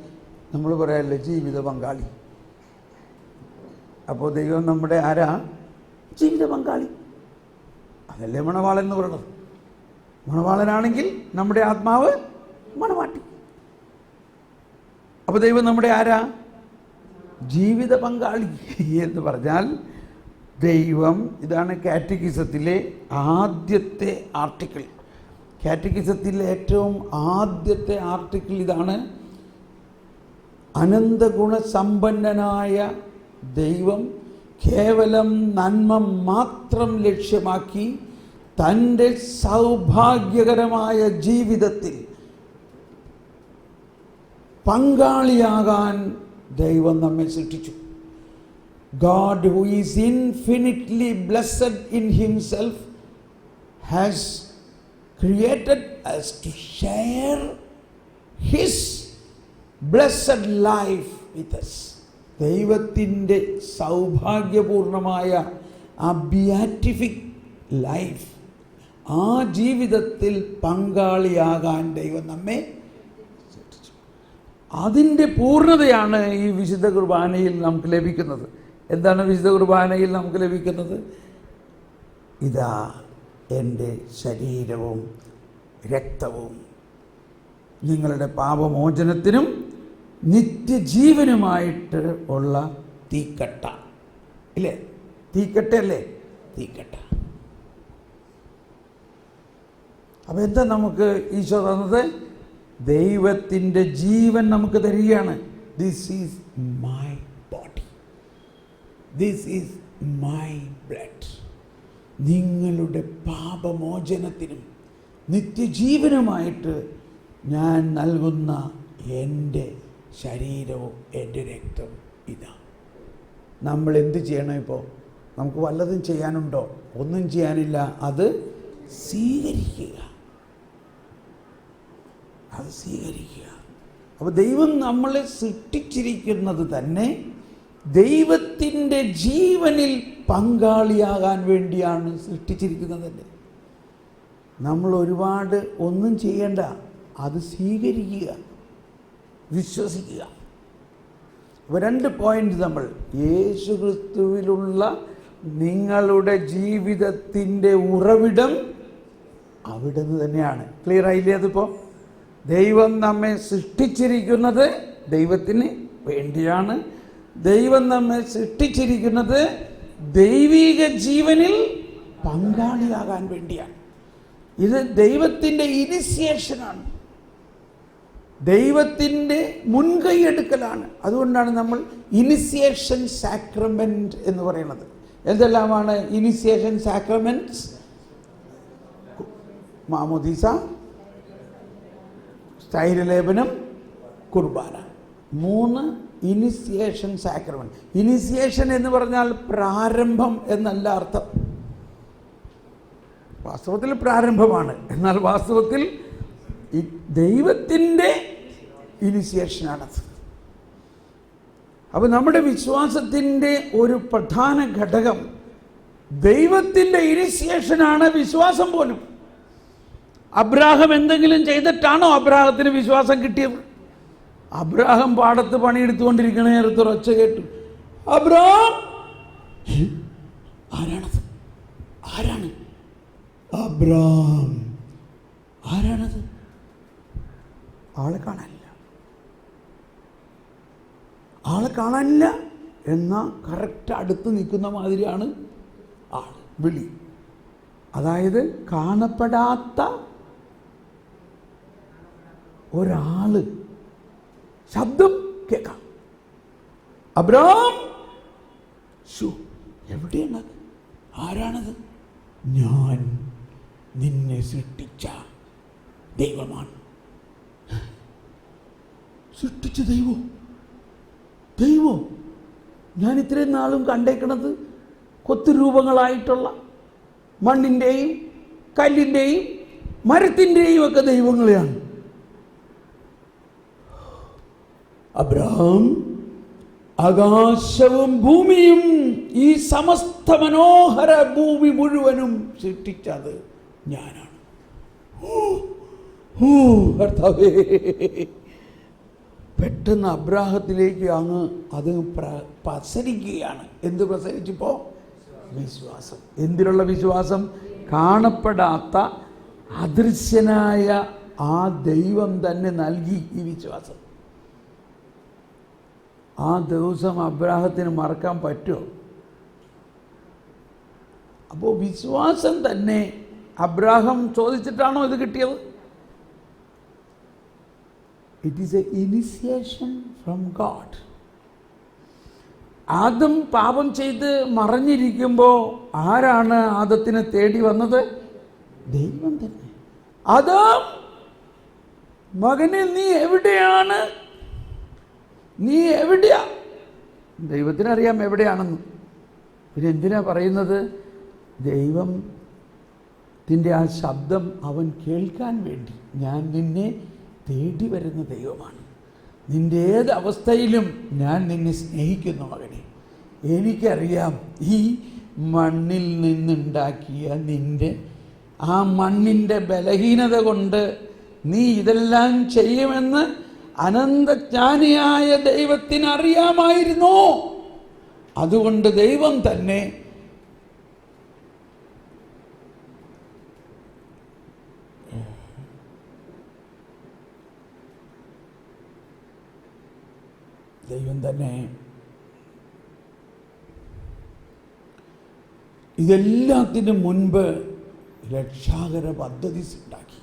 നമ്മൾ പറയാമല്ലേ ജീവിത പങ്കാളി. അപ്പോൾ ദൈവം നമ്മുടെ ആരാ? ജീവിത പങ്കാളി. അതല്ലേ മണവാളൻ എന്ന് പറയുന്നത്. മണവാളനാണെങ്കിൽ നമ്മുടെ ആത്മാവ് മണവാട്ടി. അപ്പോൾ ദൈവം നമ്മുടെ ആരാ? ജീവിത പങ്കാളി എന്ന് പറഞ്ഞാൽ ദൈവം, ഇതാണ് കാറ്റഗിസത്തിലെ ആദ്യത്തെ ആർട്ടിക്കിൾ. കാറ്റഗിസത്തിലെ ഏറ്റവും ആദ്യത്തെ ആർട്ടിക്കിൾ ഇതാണ്: അനന്തഗുണസമ്പന്നനായ ദൈവം കേവലം നന്മ മാത്രം ലക്ഷ്യമാക്കി തൻ്റെ സൗഭാഗ്യകരമായ ജീവിതത്തിൽ പങ്കാളിയാകാൻ ദൈവം നമ്മെ സൃഷ്ടിച്ചു. God, who is infinitely blessed in himself, has created us to share his blessed life with us. ദൈവത്തിൻ്റെ സൗഭാഗ്യപൂർണമായ ആ ബിയാറ്റിഫിക് ലൈഫ്, ആ ജീവിതത്തിൽ പങ്കാളിയാകാൻ ദൈവം നമ്മെ സൃഷ്ടിച്ചു. അതിൻ്റെ പൂർണ്ണതയാണ് ഈ വിശുദ്ധ കുർബാനയിൽ നമുക്ക് ലഭിക്കുന്നത്. എന്താണ് വിശുദ്ധ കുർബാനയിൽ നമുക്ക് ലഭിക്കുന്നത്? ഇതാ എൻ്റെ ശരീരവും രക്തവും നിങ്ങളുടെ പാപമോചനത്തിനും നിത്യജീവനുമായിട്ട് ഉള്ള തീക്കട്ട. ഇല്ലേ? തീക്കട്ടയല്ലേ? തീക്കട്ട. അപ്പോൾ എന്താ നമുക്ക് ഈശോ തന്നത്? ദൈവത്തിൻ്റെ ജീവൻ നമുക്ക് തരികയാണ്. This is my body, this is my blood. നിങ്ങളുടെ പാപമോചനത്തിനും നിത്യജീവനുമായിട്ട് ഞാൻ നൽകുന്ന എൻ്റെ ശരീരവും എൻ്റെ രക്തവും ഇതാ. നമ്മൾ എന്ത് ചെയ്യണം? ഇപ്പോൾ നമുക്ക് വല്ലതും ചെയ്യാനുണ്ടോ? ഒന്നും ചെയ്യാനില്ല. അത് സ്വീകരിക്കുക, അത് സ്വീകരിക്കുക. അപ്പോൾ ദൈവം നമ്മളെ സൃഷ്ടിച്ചിരിക്കുന്നത് തന്നെ ദൈവത്തിൻ്റെ ജീവനിൽ പങ്കാളിയാകാൻ വേണ്ടിയാണ് സൃഷ്ടിച്ചിരിക്കുന്നത് തന്നെ. നമ്മൾ ഒരുപാട് ഒന്നും ചെയ്യേണ്ട, അത് സ്വീകരിക്കുക, വിശ്വസിക്കുക. അപ്പോൾ 2 പോയിന്റ് നമ്മൾ, യേശു ക്രിസ്തുവിലുള്ള നിങ്ങളുടെ ജീവിതത്തിൻ്റെ ഉറവിടം അവിടെ നിന്ന് തന്നെയാണ്. ക്ലിയർ ആയില്ലേ? അതിപ്പോൾ ദൈവം നമ്മെ സൃഷ്ടിച്ചിരിക്കുന്നത് ദൈവത്തിന് വേണ്ടിയാണ്. ദൈവം നമ്മെ സൃഷ്ടിച്ചിരിക്കുന്നത് ദൈവിക ജീവനിൽ പങ്കാളിയാകാൻ വേണ്ടിയാണ്. ഇത് ദൈവത്തിൻ്റെ ഇനിഷ്യേഷനാണ്, ദൈവത്തിൻ്റെ മുൻകൈയെടുക്കലാണ്. അതുകൊണ്ടാണ് നമ്മൾ ഇനിഷ്യേഷൻ സാക്രമെൻറ്റ് എന്ന് പറയുന്നത്. എന്തെല്ലാമാണ് ഇനിഷ്യേഷൻ സാക്രമെൻറ്റ്സ്? മാമോദീസ, സ്ഥൈര്യലേപനം, കുർബാന. 3 ഇനിഷ്യേഷൻ സാക്രമെൻറ്റ്. ഇനിഷ്യേഷൻ എന്ന് പറഞ്ഞാൽ പ്രാരംഭം എന്നല്ല അർത്ഥം. വാസ്തവത്തിൽ പ്രാരംഭമാണ്, എന്നാൽ വാസ്തവത്തിൽ ദൈവത്തിൻ്റെ ഇനിഷ്യേഷനാണത്. അപ്പോൾ നമ്മുടെ വിശ്വാസത്തിൻ്റെ ഒരു പ്രധാന ഘടകം ദൈവത്തിൻ്റെ ഇനിഷ്യേഷനാണ് വിശ്വാസം പോലും. അബ്രാഹം എന്തെങ്കിലും ചെയ്തിട്ടാണോ അബ്രാഹത്തിന് വിശ്വാസം കിട്ടിയത്? അബ്രാഹം പാടത്ത് പണിയെടുത്തുകൊണ്ടിരിക്കുന്ന നേരത്ത് ഒച്ച കേട്ടു, അബ്രാം. ആരാണത്? ആരാണ് അബ്രാം? ആരാണത്? ആളെ കാണാനില്ല. ആളെ കാണാനില്ല എന്നാൽ കറക്റ്റ് അടുത്ത് നിൽക്കുന്ന മാതിരിയാണ് ആൾ വിളി. അതായത് കാണപ്പെടാത്ത ഒരാള്, ശബ്ദം കേൾക്കാം. അബ്രാം. എവിടെയാണത്? ആരാണത്? ഞാൻ നിന്നെ സൃഷ്ടിച്ച ദൈവമാണ്. സൃഷ്ടിച്ച ദൈവോ? ഞാൻ ഇത്രയും നാളും കണ്ടേക്കണത് കൊത്തുരൂപങ്ങളായിട്ടുള്ള മണ്ണിൻ്റെയും കല്ലിൻ്റെയും മരത്തിൻ്റെയും ഒക്കെ ദൈവങ്ങളെയാണ്. അബ്രഹാം, ആകാശവും ഭൂമിയും ഈ സമസ്ത മനോഹര ഭൂമി മുഴുവനും സൃഷ്ടിച്ചത് ഞാനാണ്. കർത്താവേ, പെട്ടെന്ന് അബ്രാഹത്തിലേക്ക് അങ്ങ് അത് പ്രസരിക്കുകയാണ്. എന്ത് പ്രസരിച്ചപ്പോൾ? വിശ്വാസം. എന്തിലുള്ള വിശ്വാസം? കാണപ്പെടാത്ത അദൃശ്യനായ ആ ദൈവം തന്നെ നൽകി ഈ വിശ്വാസം. ആ ദിവസം അബ്രാഹത്തിന് മറക്കാൻ പറ്റുമോ? അപ്പോൾ വിശ്വാസം തന്നെ അബ്രാഹം ചോദിച്ചിട്ടാണോ ഇത് കിട്ടിയത്? It is A initiation from God. Adam പാപം ചെയ്ത് മറഞ്ഞിരിക്കുമ്പോൾ ആരാണ് ആദത്തിനെ തേടി വന്നത്? ദൈവം തന്നെ. ആദം, മകനെ, നീ എവിടെയാണ്? നീ എവിടെയാ? ദൈവത്തിനറിയാം എവിടെയാണെന്ന്. പിന്നെ എന്തിനാ പറയുന്നത്? ദൈവത്തിൻ്റെ ആ ശബ്ദം അവൻ കേൾക്കാൻ വേണ്ടി. ഞാൻ നിന്നെ തേടി വരുന്ന ദൈവമാണ്. നിൻ്റെ ഏത് അവസ്ഥയിലും ഞാൻ നിന്നെ സ്നേഹിക്കുന്നു മകനെ. എനിക്കറിയാം ഈ മണ്ണിൽ നിന്നുണ്ടാക്കിയ നിൻ്റെ ആ മണ്ണിൻ്റെ ബലഹീനത കൊണ്ട് നീ ഇതെല്ലാം ചെയ്യുമെന്ന് അനന്തജ്ഞാനിയായ ദൈവത്തിന് അറിയാമായിരുന്നു. അതുകൊണ്ട് ദൈവം തന്നെ ഇതെല്ലാത്തിനും മുൻപ് രക്ഷാകര പദ്ധതി ഉണ്ടാക്കി.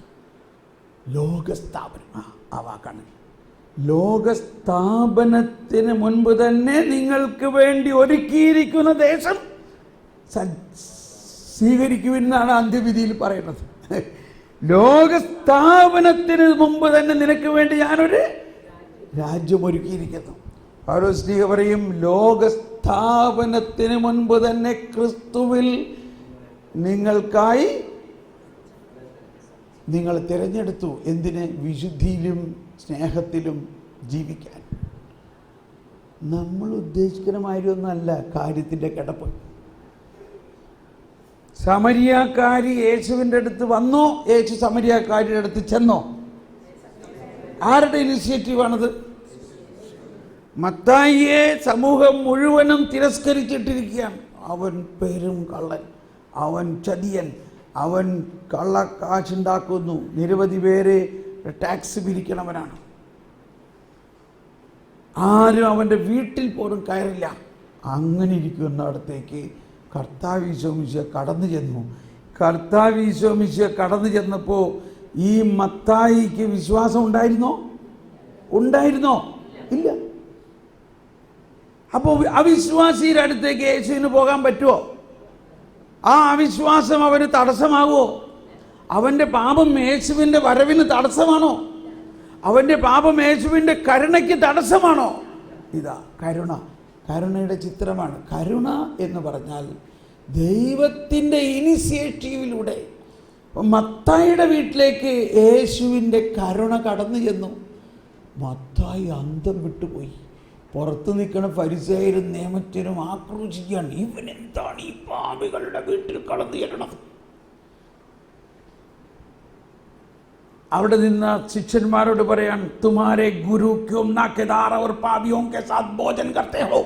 ലോകസ്ഥാപനം, ആ വാക്കാണ്. ലോകസ്ഥാപനത്തിന് മുൻപ് തന്നെ നിങ്ങൾക്ക് വേണ്ടി ഒരുക്കിയിരിക്കുന്ന ദേശം സ്വീകരിക്കുമെന്നാണ് അന്ത്യവിധിയിൽ പറയുന്നത്. ലോകസ്ഥാപനത്തിന് മുമ്പ് തന്നെ നിനക്ക് വേണ്ടി ഞാനൊരു രാജ്യം ഒരുക്കിയിരിക്കുന്നു. പൗലോസ് പറയും, ലോകസ്ഥാപനത്തിന് മുൻപ് തന്നെ ക്രിസ്തുവിൽ നിങ്ങൾക്കായി നിങ്ങൾ തിരഞ്ഞെടുത്തു. എന്തിന്? വിശുദ്ധിയിലും സ്നേഹത്തിലും ജീവിക്കാൻ. നമ്മൾ ഉദ്ദേശിക്കുന്ന മാതിരിയൊന്നുമല്ല കാര്യത്തിൻ്റെ കിടപ്പ്. സമരിയാക്കാരി യേശുവിൻ്റെ അടുത്ത് വന്നോ? യേശു സമരിയാക്കാരിയുടെ അടുത്ത് ചെന്നോ? ആരുടെ ഇനിഷ്യേറ്റീവാണത്? മത്തായിയെ സമൂഹം മുഴുവനും തിരസ്കരിച്ചിട്ടിരിക്കുകയാണ്. അവൻ പേരും കള്ളൻ, അവൻ ചതിയൻ, അവൻ കള്ളക്കാശുണ്ടാക്കുന്നു, നിരവധി പേരെ ടാക്സ് പിരിക്കണവനാണ്. ആരും അവൻ്റെ വീട്ടിൽ പോലും കയറില്ല. അങ്ങനെ ഇരിക്കുന്നിടത്തേക്ക് കർത്താവ് ഈശോ മിശിഹ കടന്നു ചെന്നു. കർത്താവ് ഈശോ മിശിഹ കടന്നു ചെന്നപ്പോൾ ഈ മത്തായിക്ക് വിശ്വാസം ഉണ്ടായിരുന്നോ? ഇല്ല. അപ്പോൾ അവിശ്വാസിയുടെ അടുത്തേക്ക് യേശുവിന് പോകാൻ പറ്റുമോ? ആ അവിശ്വാസം അവന് തടസ്സമാകുമോ? അവൻ്റെ പാപം യേശുവിൻ്റെ വരവിന് തടസ്സമാണോ? അവൻ്റെ പാപം യേശുവിൻ്റെ കരുണയ്ക്ക് തടസ്സമാണോ? ഇതാ കരുണയുടെ ചിത്രമാണ്. കരുണ എന്ന് പറഞ്ഞാൽ ദൈവത്തിൻ്റെ ഇനിഷ്യേറ്റീവിലൂടെ മത്തായിയുടെ വീട്ടിലേക്ക് യേശുവിൻ്റെ കരുണ കടന്നു ചെന്നു. മത്തായി അന്തം വിട്ടുപോയി. പുറത്ത് നിൽക്കുന്ന ഫരിസേയരും നിയമത്തിനും ആക്രോശിക്കുകയാണ്, ഇവനെന്താണ് ഈ പാപികളുടെ വീട്ടിൽ കടന്നു ചെല്ലണത്. അവിടെ നിന്ന് ശിഷ്യന്മാരോട് പറയാൻ, തുമാരെ ഗുരു ക്യോം നാ കേദാർ അവർ പാപിയോं के साथ भोजन करते हो.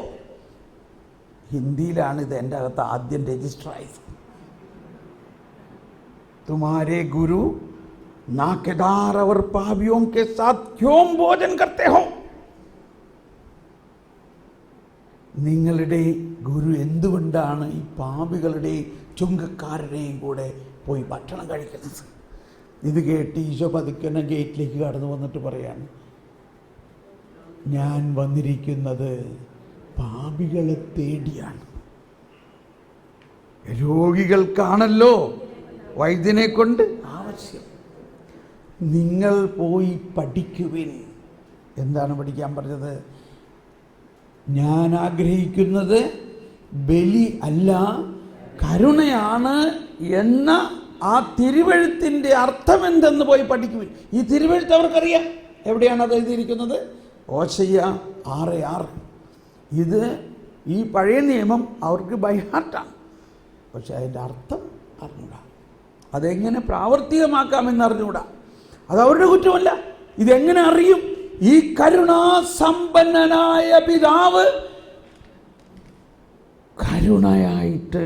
ഹിന്ദിയിലാണ് ഇത് എൻ്റെ അകത്ത് ആദ്യം രജിസ്റ്റർ ആയത്. തുമാരെ ഗുരു നാ കേദാർ അവർ പാപിയോं के साथ क्यों भोजन करते हो. നിങ്ങളുടെ ഗുരു എന്തുകൊണ്ടാണ് ഈ പാപികളുടെയും ചുങ്കക്കാരുടെയും കൂടെ പോയി ഭക്ഷണം കഴിക്കുന്നത്? ഇത് കേട്ട് ഈശോ പതുക്കന ഗേറ്റിലേക്ക് കടന്നു വന്നിട്ട് പറയാണ്, ഞാൻ വന്നിരിക്കുന്നത് പാപികളെ തേടിയാണ്. രോഗികൾക്കാണല്ലോ വൈദ്യനെ കൊണ്ട് ആവശ്യം. നിങ്ങൾ പോയി പഠിക്കുവിൻ. എന്താണ് പഠിക്കാൻ പറഞ്ഞത്? ഞാൻ ആഗ്രഹിക്കുന്നത് ബലി അല്ല, കരുണയാണ് എന്ന ആ തിരുവെഴുത്തിൻ്റെ അർത്ഥം എന്തെന്ന് പോയി പഠിക്കുവിൻ. ഈ തിരുവെഴുത്ത് അവർക്കറിയാം. എവിടെയാണ് അത് എഴുതിയിരിക്കുന്നത്? ഓശയ്യ 6:6. ഇത് ഈ പഴയ നിയമം അവർക്ക് ബൈ ഹാർട്ടാണ്. പക്ഷെ അതിൻ്റെ അർത്ഥം അറിഞ്ഞൂടാ, അതെങ്ങനെ പ്രാവർത്തികമാക്കാമെന്ന് അറിഞ്ഞൂടാ. അത് അവരുടെ കുറ്റമല്ല. ഇതെങ്ങനെ അറിയും? ഈ കരുണാസമ്പന്നനായ പിതാവ് കരുണയായിട്ട്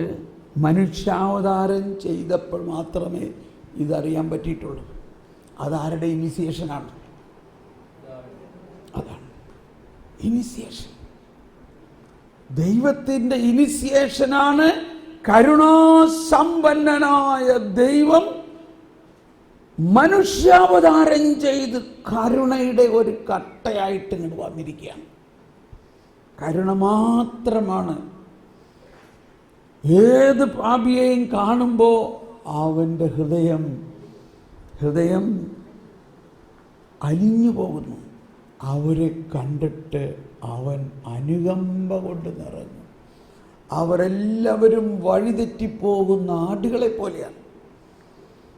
മനുഷ്യാവതാരം ചെയ്തപ്പോൾ മാത്രമേ ഇതറിയാൻ പറ്റിയിട്ടുള്ളൂ. അതാരുടെ ഇനിസിയേഷനാണ്? അതാണ് ഇനിസിയേഷൻ. ദൈവത്തിൻ്റെ ഇനിസിയേഷനാണ്. കരുണാസമ്പന്നനായ ദൈവം മനുഷ്യാവതാരം ചെയ്ത് കരുണയുടെ ഒരു കട്ടയായിട്ട് ഇങ്ങോട്ട് വന്നിരിക്കുകയാണ്. കരുണ മാത്രമാണ്. ഏത് പാപിയെയും കാണുമ്പോൾ അവൻ്റെ ഹൃദയം അലിഞ്ഞു പോകുന്നു. അവരെ കണ്ടിട്ട് അവൻ അനുകമ്പ കൊണ്ട് നിറഞ്ഞു. അവരെല്ലാവരും വഴിതെറ്റിപ്പോകുന്ന ആടുകളെ പോലെയാണ്.